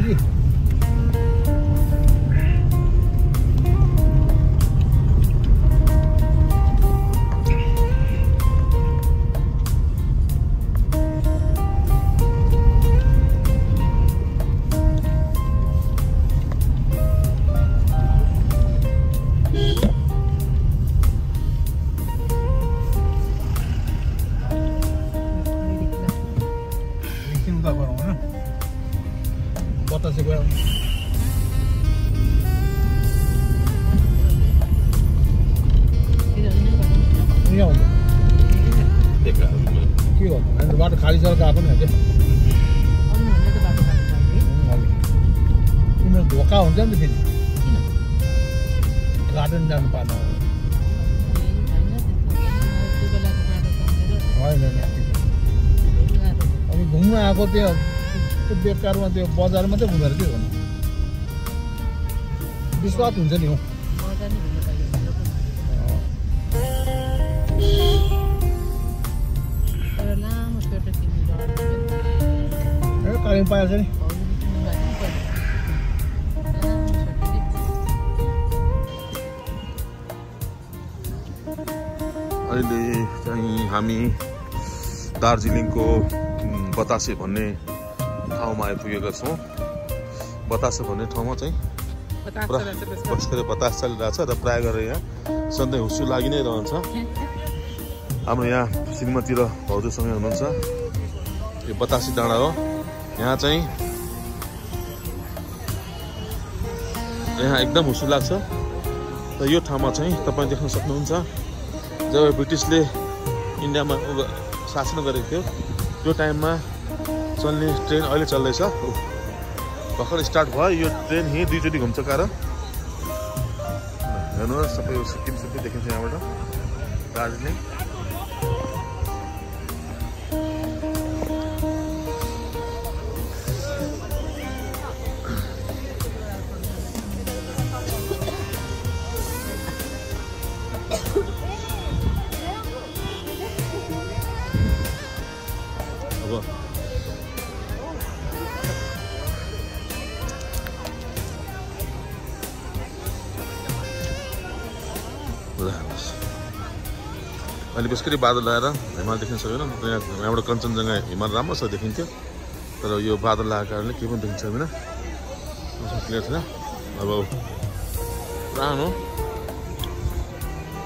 कि बतासे गयो के हो बाटो खाली छ गएको नि अझै तिम्रो धोका हुन्छ नि त फेरि गार्डन जानु पार्नु होइन अब घुम्न आएको त्यो बेकारमा त्यो बजारमा चाहिँ घुमेर के गर्नु विश्वास हुन्छ नि हो कालिम्पोङ पाएको छ नि अहिले चाहिँ हामी दार्जिलिङको बतासे भन्ने ठाउँमा आइपुगेका छौँ। बतासे भन्ने ठाउँमा चाहिँ बतास चलिरहेको छ र प्रायः गरेर यहाँ सधैँ हुस्सु लागि नै रहन्छ। हाम्रो यहाँ श्रीमती र भाउजूसँगै हुनुहुन्छ। यो बतासे डाँडा हो। यहाँ चाहिँ यहाँ एकदम हुस्सु लाग्छ र यो ठाउँमा चाहिँ तपाईँ देख्न सक्नुहुन्छ जब ब्रिटिसले इन्डियामा शासन गरेको थियो त्यो टाइममा चल्ने ट्रेन अहिले चल्दैछ। भर्खर स्टार्ट भयो यो ट्रेन यहीँ दुईचोटि घुम्छ कारण हेर्नुहोस् सबै सिक्किम सबै देखिन्छ यहाँबाट दार्जिलिङ। अहिले बेसरी बादल आएर हिमाल देखिन सकेन। यहाँबाट कञ्चनजङ्घा हिमाल राम्रोसँग देखिन्थ्यो तर यो बादल आएको कारणले केही पनि देखिन्छ छैन। क्लियर छैन। अब पुरानो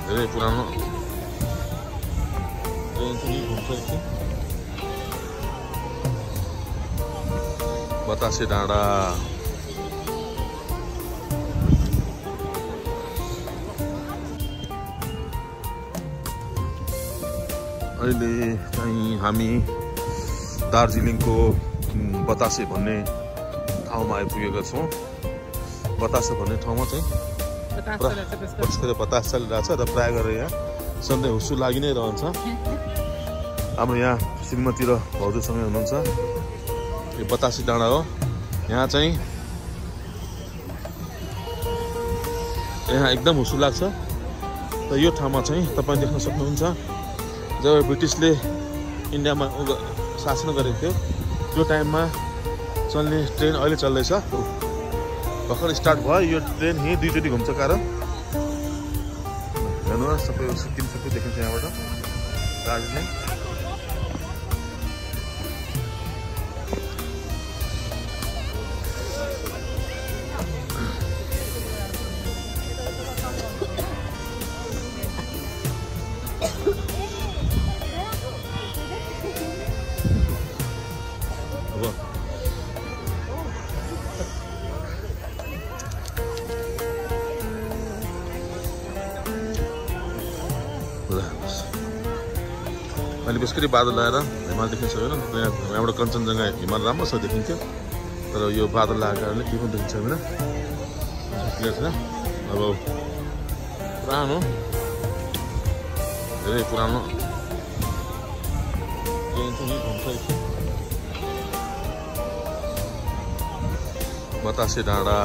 धेरै पुरानो ट्रेन चाहिँ घुम्छ बतासे डाँडा। अहिले चाहिँ हामी दार्जिलिङको बतासे भन्ने ठाउँमा आइपुगेका छौँ। बतासे भन्ने ठाउँमा चाहिँ बतास चलिरहेको छ र प्रायः गरेर यहाँ सधैँ हुस्सु लागि नै रहन्छ। हाम्रो यहाँ श्रीमती र भाउजूसँगै हुनुहुन्छ। यो बतासे डाँडा हो। यहाँ चाहिँ यहाँ एकदम हुस्सु लाग्छ र यो ठाउँमा चाहिँ तपाईँ देख्न सक्नुहुन्छ जब ब्रिटिसले इन्डियामा शासन गरेको थियो त्यो टाइममा चल्ने ट्रेन अहिले चल्दैछ। भर्खर स्टार्ट भयो यो ट्रेन यहीँ दुईचोटि घुम्छ कारण हेर्नुहोस् सबै सिक्किम सबै देखिन्छ यहाँबाट दार्जिलिङ। अहिले बेसरी बादल आएर हिमाल देखिन सकेन। यहाँबाट कञ्चनजङ्घा हिमाल राम्रोसँग देखिन्थ्यो तर यो बादल आएको कारणले केही पनि देखिन्छ छैन। क्लियर छैन। अब पुरानो धेरै पुरानो ट्रेन चाहिँ घुम्छ बतासे डाँडा।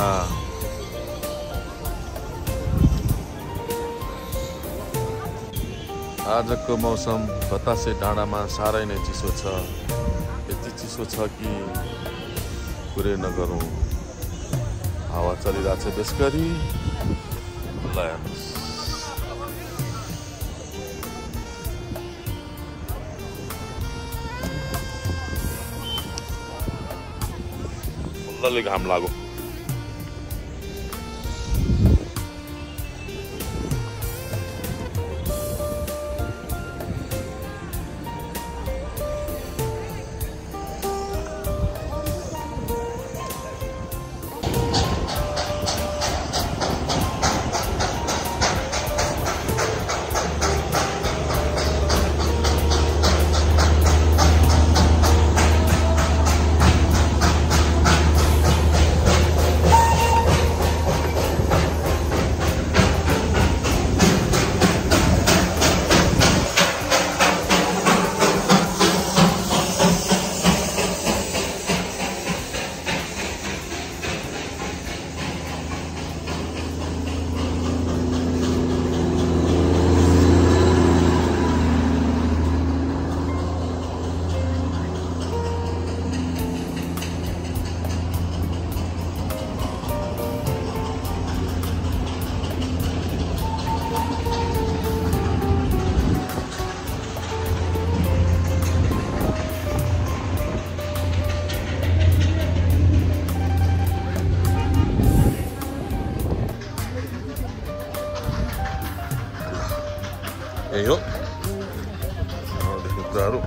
आजको मौसम बतासे डाँडामा साह्रै नै चिसो छ। यति चिसो छ कि कुरै नगरौँ। हावा चलिरहेको छ बेसगरी ल हेर्नुहोस् मजाले घाम लाग्यो यही हो कुराहरू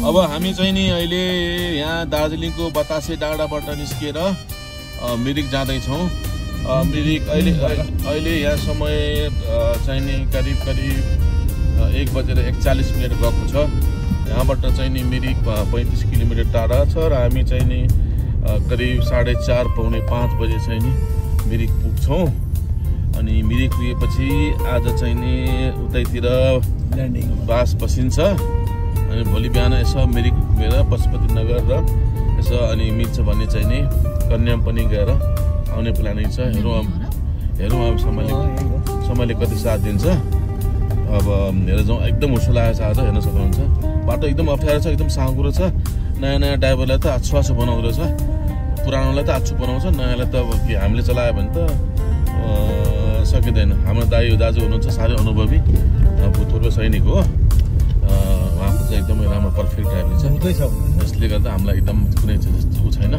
अब हामी चाहिँ नि अहिले यहाँ दार्जिलिङको बतासे डाँडाबाट निस्किएर मिरिक जाँदैछौँ। मिरिक अहिले यहाँ समय चाहिँ नि करिब 1:41 गएको छ। यहाँबाट चाहिँ नि मिरिक 35 किलोमिटर टाढा छ र हामी चाहिँ नि करिब 4:30 पौने 5 बजे चाहिँ नि मिरिक पुग्छौँ। अनि मिरिक पुगेपछि आज चाहिँ नि उतैतिर बास बसिन्छ। अनि भोलि बिहान यसो मिरिक पुगेर पशुपतिनगर र यसो अनि मिल्छ भने चाहिँ नि कन्याम पनि गएर आउने प्लानिङ छ। हेरौँ अब समयले कति साथ दिन्छ। अब हेरेर जाउँ। एकदम हुसो लागेको छ आज, हेर्न सक्नुहुन्छ। बाटो एकदम अप्ठ्यारो छ, एकदम साँगुरो छ। नयाँ ड्राइभरलाई त आछु बनाउँदो रहेछ, पुरानोलाई त आछु बनाउँछ, नयाँलाई त अब के हामीले चलायो भने त सकिँदैन। हाम्रो दाजु हुनुहुन्छ साह्रै अनुभवी भूतपूर्व सैनिक हो। उहाँको चाहिँ एकदमै राम्रो पर्फेक्ट ड्राइभिङ छ। त्यसले गर्दा हामीलाई एकदम कुनै जस्तो छैन।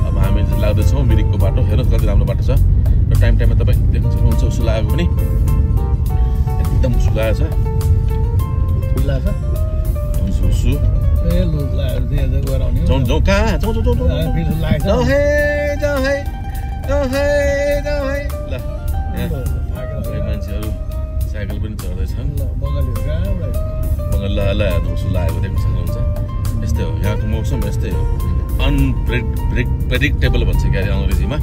अब हामी लाग्दैछौँ मिरिकको बाटो। हेर्नुहोस् कति राम्रो बाटो छ र टाइममा तपाईँ देख्न सक्नुहुन्छ। उसो लागेको पनि एकदम उसो लागेको छ। मान्छेहरू साइकल पनि चढ्दैछन्। बङ्गाल हेर्नु उसो लागेको देख्न सक्नुहुन्छ। यस्तै हो यहाँको मौसम, यस्तै हो। अनप्रेडिक्टेबल भन्छ क्या अरे अङ्ग्रेजीमा।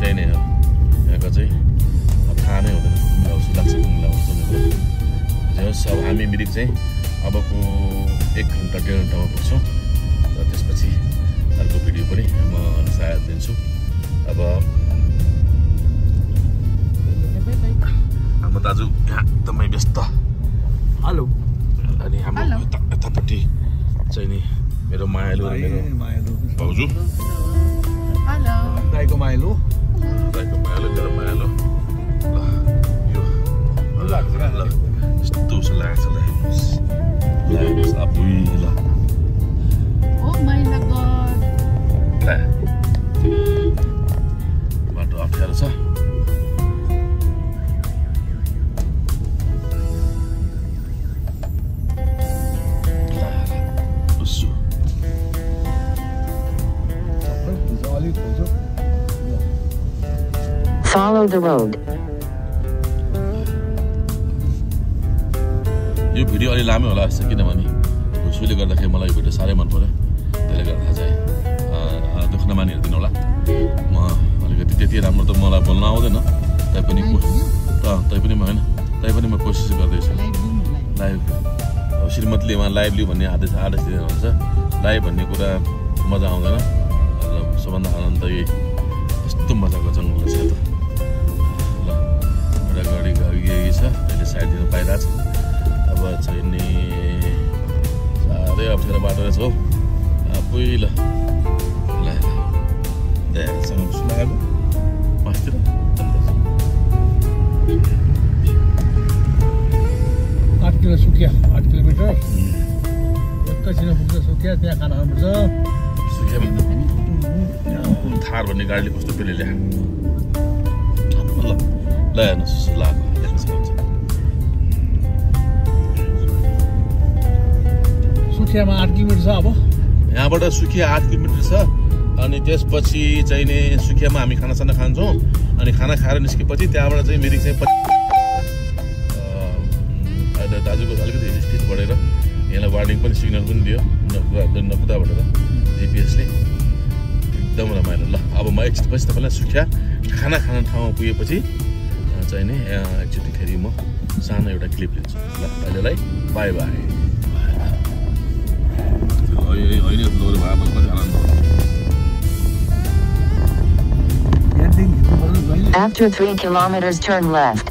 त्यही नै हो यहाँको चाहिँ। थाहा नै हुँदैन कुन उसो लाग्छ कुन हुन्छ। अब हामी मिरिक चाहिँ अबको 1 घन्टा 1.5 घन्टामा पुग्छौँ र त्यसपछि अर्को भिडियो पनि म सायद दिन्छु। अब हाम्रो दाजु यहाँ एकदमै व्यस्त। हेलो। अनि हाम्रो यतापट्टि चाहिँ नि मेरो मायालु र मेरो भाउजू। हेलो। दाइको मायालु मेरो मायालु। ल यो यस्तो उस लाग्छ ल हेर्नुहोस् आफै ल बाटो अप्ठ्यारो छ Follow the road. यो भिडियो अलि लामै होला जस्तो किनभने उसले गर्दाखेरि मलाई यो भिडियो साह्रै मन पर्यो त्यसले गर्दा चाहिँ दुःख नमानी हेरिदिनु होला म अलिकति त्यति राम्रो त मलाई बोल्न आउँदैन तैपनि म कोसिस गर्दैछु लाइभ अब श्रीमतीले उहाँ लाइभ लिऊ भन्ने आदेश दिनुहुन्छ लाइभ भन्ने कुरा मजा आउँदैन सबभन्दा आनन्द यही यस्तो मजाको जङ्गल छ त ल एउटा गाडी यही छ अहिले साइड दिन पाइरहेको छ अब चाहिँ नि साह्रै अप्ठ्यारो बाटो रहेछ हौ आफै ल सुनाएको मासतिर 8 किलो सुकिया 8 किलोमिटर एकैछिन पुग्छ सुकिया त्यहाँ खाना खानुपर्छ सुकियामा थार भन्ने गाडीले कस्तो पेले ल्या ल हेर्नुहोस् लाग्यो देख्न सक्नुहुन्छ सुकियामा 8 किलोमिटर छ अब यहाँबाट सुकिया 8 किलोमिटर छ अनि त्यसपछि चाहिँ नि सुकियामा हामी खानासाना खान्छौँ अनि खाना खाएर निस्केपछि त्यहाँबाट चाहिँ मिरिक चाहिँ अहिले दाजुको अलिकति स्थिति बढेर यहाँलाई वार्निङ पनि सिग्नल पनि दियो नकुदाबाट त जिपिएसले एकदम रमाइलो ल अब म एकछिनपछि तपाईँलाई सुकिया खाना खाने ठाउँमा पुगेपछि चाहिँ नि एकचोटि फेरि म सानो एउटा क्लिप लिन्छु ल अहिलेलाई by by After 3 kilometers, turn left.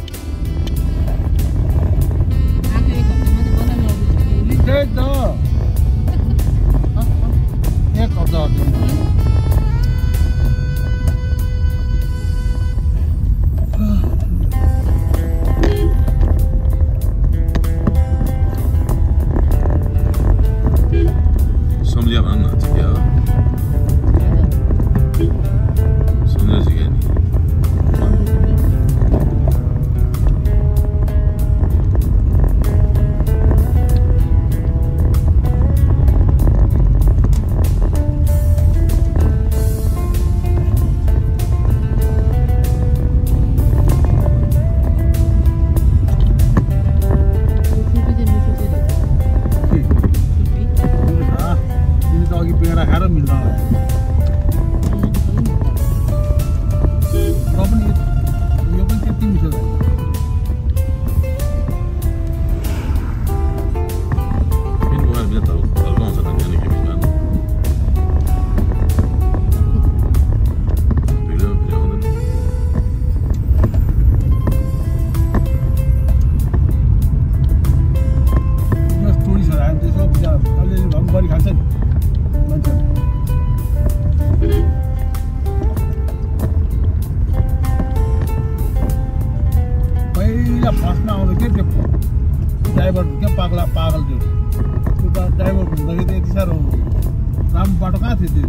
Driver क्या पागल थियो त्यो ड्राइभर भन्दाखेरि त यति साह्रो राम्रो बाटो कहाँ थियो त्यो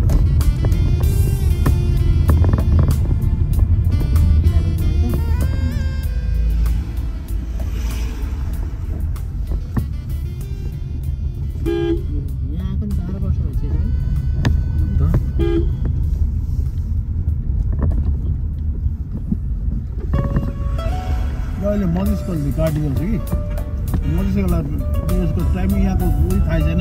अहिले मधेसको गाडी छ कि मधेसको टाइमिङ यहाँको उही थाहा छैन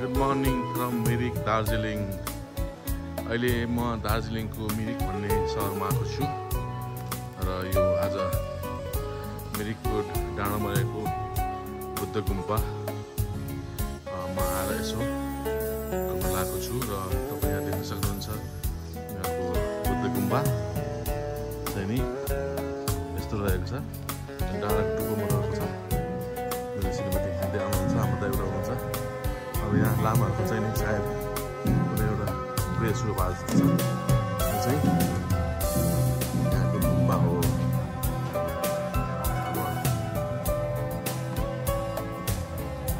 Good morning from Mirik, Darjeeling. अहिले म दार्जिलिङको मिरिक भन्ने सहरमा आएको छु र यो आज मिरिकको डाँडामा रहेको बुद्ध गुम्पामा आएर यसो लागेको छु र तपाईँ यहाँ देख्न सक्नुहुन्छ यहाँको बुद्ध गुम्बा चाहिँ नि यस्तो रहेको छ डाँडाको टुप्पोमा रहेको छ मेरो श्रीमती हिँड्दै आउनुहुन्छ हाम्रो दाइबाट आउनुहुन्छ अब यहाँ लामाहरूको चाहिँ नि सायद कुनै एउटा प्रे सुरु भएको जस्तो छ यो चाहिँ यहाँको गुम्बा हो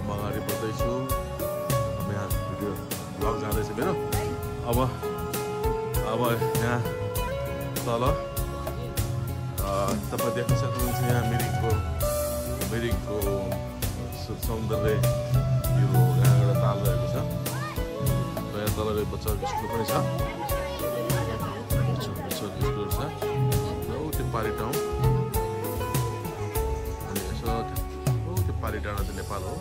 म अगाडि बढ्दैछु यहाँ भिडियो ब्लग जाँदैछ मेरो अब यहाँ तल तपाईँ देख्न सक्नुहुन्छ यहाँ मिरिकको सौन्दर्य यो यहाँ एउटा ताल रहेको छ र यहाँ तल बच्चा स्कुल पनि छ स्कुल छ र त्यो पारी ठाउँ अनि यसो त्यो पारी डाँडा चाहिँ नेपाल हो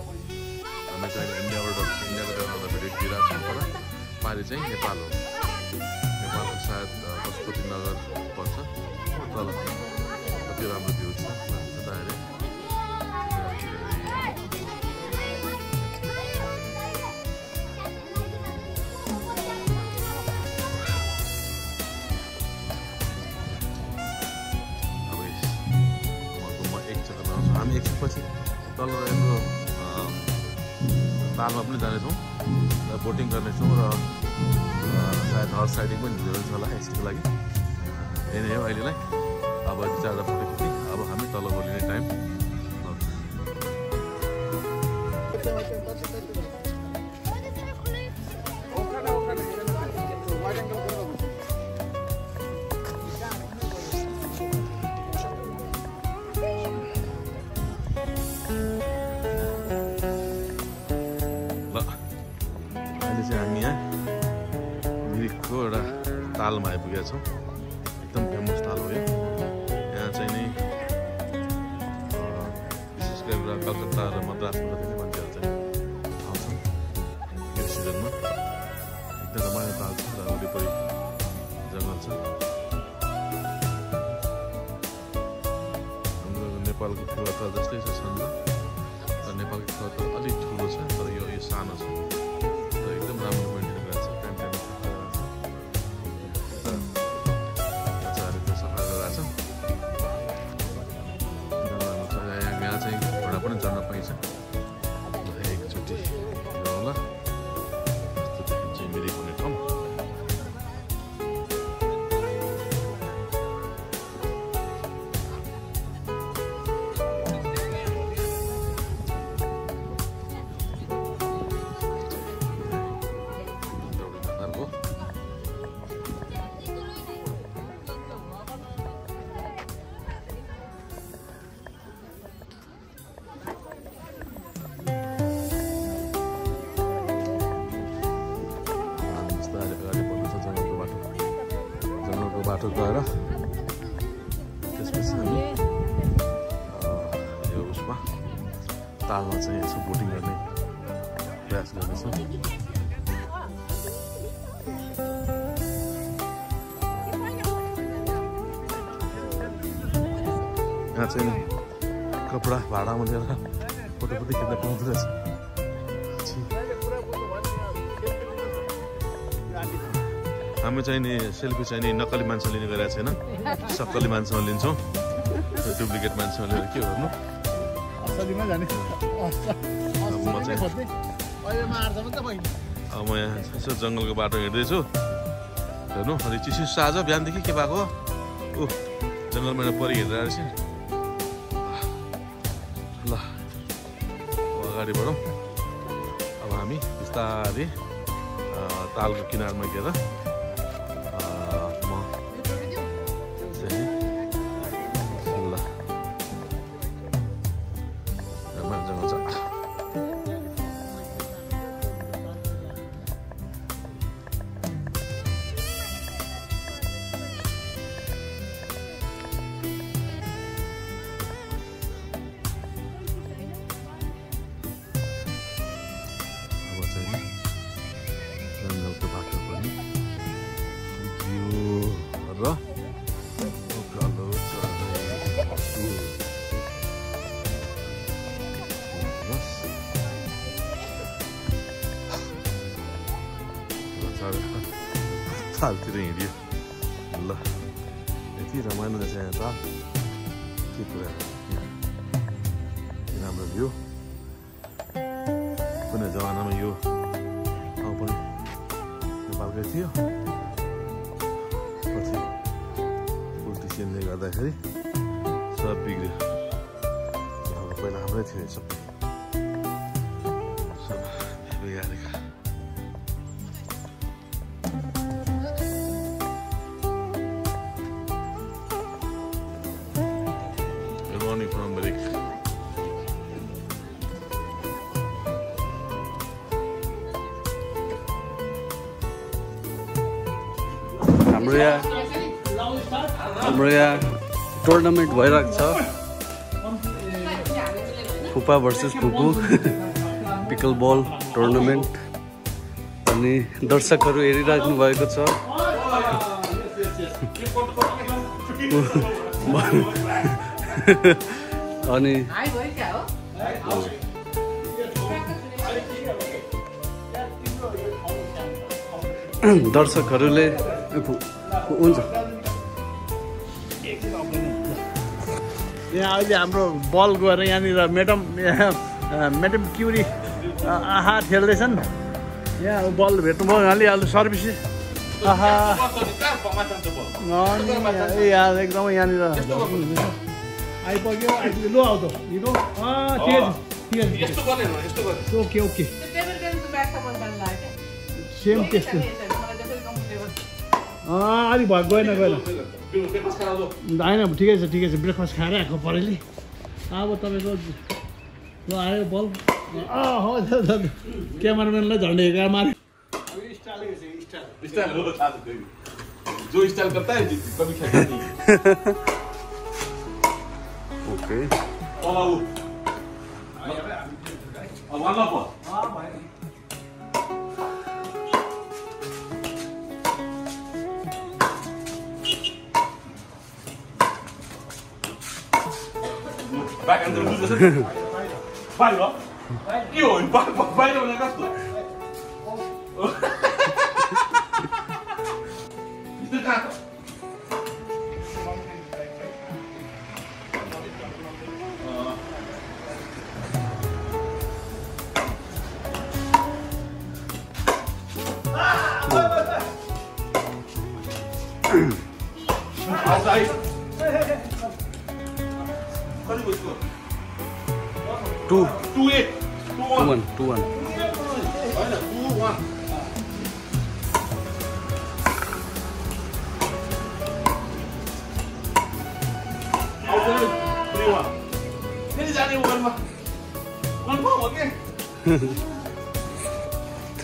हामी चाहिँ इन्डियाको डाँडाबाट भिडियो दिइरहेको छौँ तर पारी चाहिँ नेपाल हो नेपालको सायद पशुपति नगर पर्छ तल कति राम्रो भ्यू छ यता हेरेँ हामी एकछिनपछि तल रहेको तालमा पनि जानेछौँ र बोटिङ गर्नेछौँ र सायद हर्स राइडिङ पनि हुन्छ होला यसको लागि यही नै हो अहिलेलाई अब 2-4 फोटो खिच्ने अब हामी तल बोलिने टाइम हामी यहाँ मिरिकको एउटा तालमा आइपुगेका छौँ एकदम फेमस ताल हो यो यहाँ चाहिँ नि विशेष गरेर कलकत्ता र मद्रासबाट पनि मान्छेहरू चाहिँ आउँछन् यो सिजनमा एकदम रमाइलो ताल छ र वरिपरि जङ्गल छ हाम्रो नेपालको खेलता जस्तै छ छन्द र नेपालको खेलता अलिक ठुलो छ तर यो सानो छ एकदम राम्रो मेन्टेन गरेको छ टाइम टाइममा सफा गरेको छ सफा गरेर छ यहाँ चाहिँ घोडा पनि चढ्न पाइन्छ एकचोटि होला यस्तो देखिन्छ मिरिक हुने ठाउँ बाटो गएर त्यसपछि हामी यो उसमा तालमा चाहिँ यसो बोटिङ गर्ने प्रयास गर्नेछौँ यहाँ चाहिँ कपडा भाडामा लिएर फोटोफोटो खिच्न पाउँदो रहेछ हामी चाहिँ नि सेल्फी चाहिँ नि नक्कली मान्छे लिने गरेको छैन सक्कली मान्छेमा लिन्छौँ डुप्लिकेट मान्छेमा लिएर के गर्नु अब म यहाँ यसो जङ्गलको बाटो हिँड्दैछु हेर्नु अलि चिसो आज बिहानदेखि के भएको ऊ जङ्गलमा परि हिँडेर रहेछ ल अगाडि बढौँ अब हामी बिस्तारै तालको किनारमा गएर जङ्गलको बाटो पनि तालतिर हिँड्यो ल यति रमाइलो रहेछ यहाँ ताल के कुरा राम्रो भ्यू कुनै जमानामा यो ठाउँ पनि नेपालकै थियो पछि पोलिटिसियनले गर्दाखेरि सब बिग्रियो पहिला हाम्रै थियो सबै सब बिगारेका Good morning from America. हाम्रो यहाँ टुर्नामेन्ट भइरहेको छ फुपा भर्सेस फुपू पिकल बल टुर्नामेन्ट अनि दर्शकहरू हेरिराख्नु भएको छ अनि दर्शकहरूले हुन्छ यहाँ अहिले हाम्रो बल गएर यहाँनिर म्याडम क्युरी आहा खेल्दैछन् यहाँ बल भेट्नुभयो हालिहाल्नु सर्भिस आहा एकदमै यहाँनिर आइपुग्यो लु आउँछ ओके ओके सेम त्यस्तो अलिक भयो गएन होइन ठिकै छ ब्रेकफास्ट खाएर आएको परेली अब तपाईँको ल आयो बल क्यामेराम्यानलाई झन्डै हेरेर मार्यो okay Back and lose it. Vai, ó. E oi, vai o negócio. Isso cara. Aí.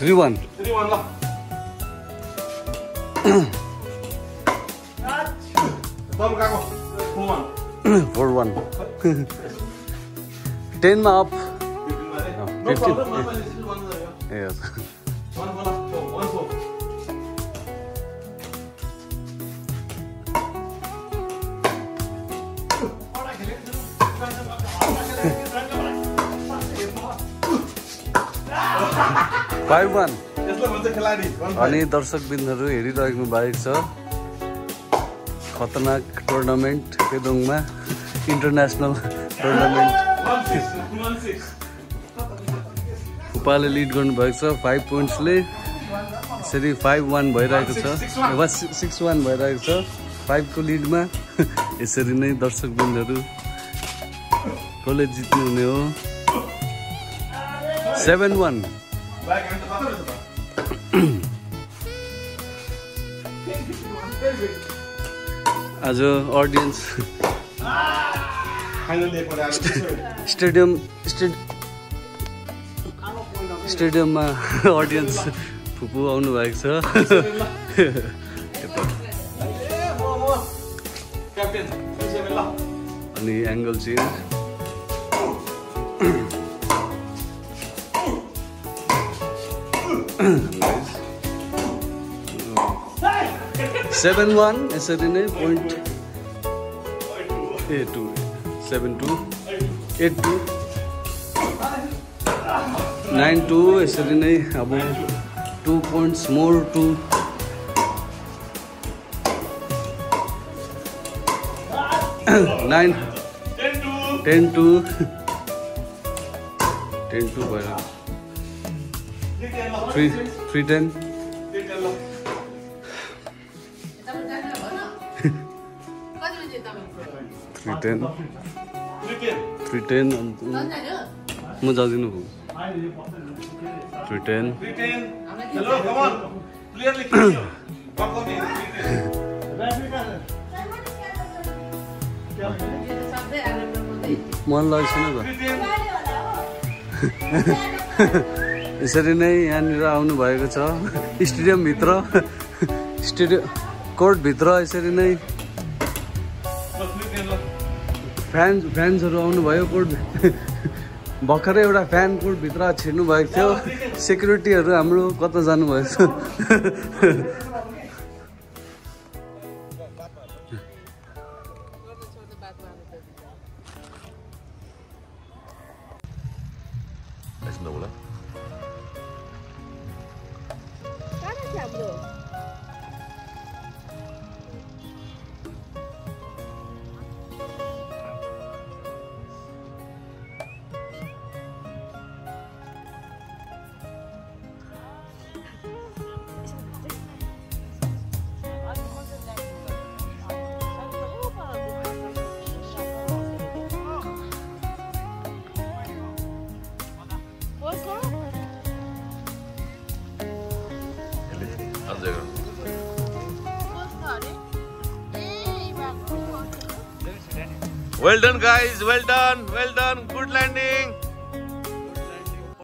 2-1 3-1 lah. 4-1 10 मा अप 15 yes 5-1 अनि दर्शकबिन्दहरू हेरिरहेको भएको छ खतरनाक टुर्नामेन्ट पेदोङमा इन्टरनेसनल टुर्नामेन्ट फुपाले लिड गर्नुभएको छ 5 पोइन्ट्सले यसरी 5-1 भइरहेको छ 6-1 भइरहेको छ 5 को लिडमा यसरी नै दर्शकबिन्दहरू कसले जित्नु हुने हो 7-1 आज ऑडियंस स्टेडियममा ऑडियंस फुपू आउनु भएको छ अनि एंगल चेन्ज 7-1 यसरी नै पोइन्ट 8-2 7-2 8-2 9-2 यसरी नै अब 2 points more to 10 to 10 to भएर 310 310 म जाँदिनु हो 310 Hello, come on. Clearly. मन लाग्छ नि यसरी नै यहाँनिर आउनु भएको छ स्टेडियमभित्र कोर्टभित्र यसरी नै फ्यान्सहरू आउनुभयो कोर्ट भर्खरै एउटा फ्यान कोर्टभित्र छिर्नु भएको थियो सेक्युरिटीहरू हाम्रो कता जानुभएछ Well done, guys. Well done. Good landing.